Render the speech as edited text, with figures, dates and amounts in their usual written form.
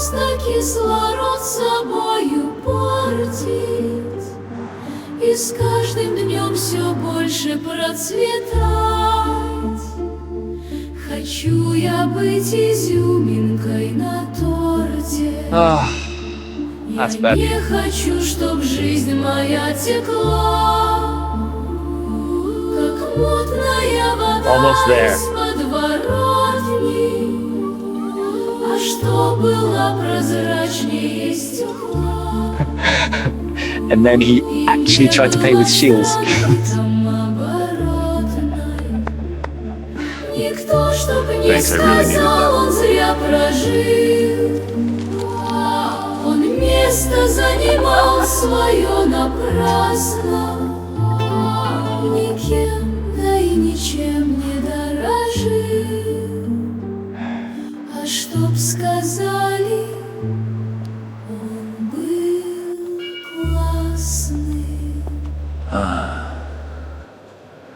просто кислород собою портить, и с каждым днем все больше процветать. Хочу я быть изюминкой на торте. Я не хочу, чтоб жизнь моя текла, как мутная вода из подворотни, а что было прозрачнее стекла. And then he actually tried to play with shields. Никто, чтоб не сказал, он зря прожил. Он место занимал свое напрасно, никем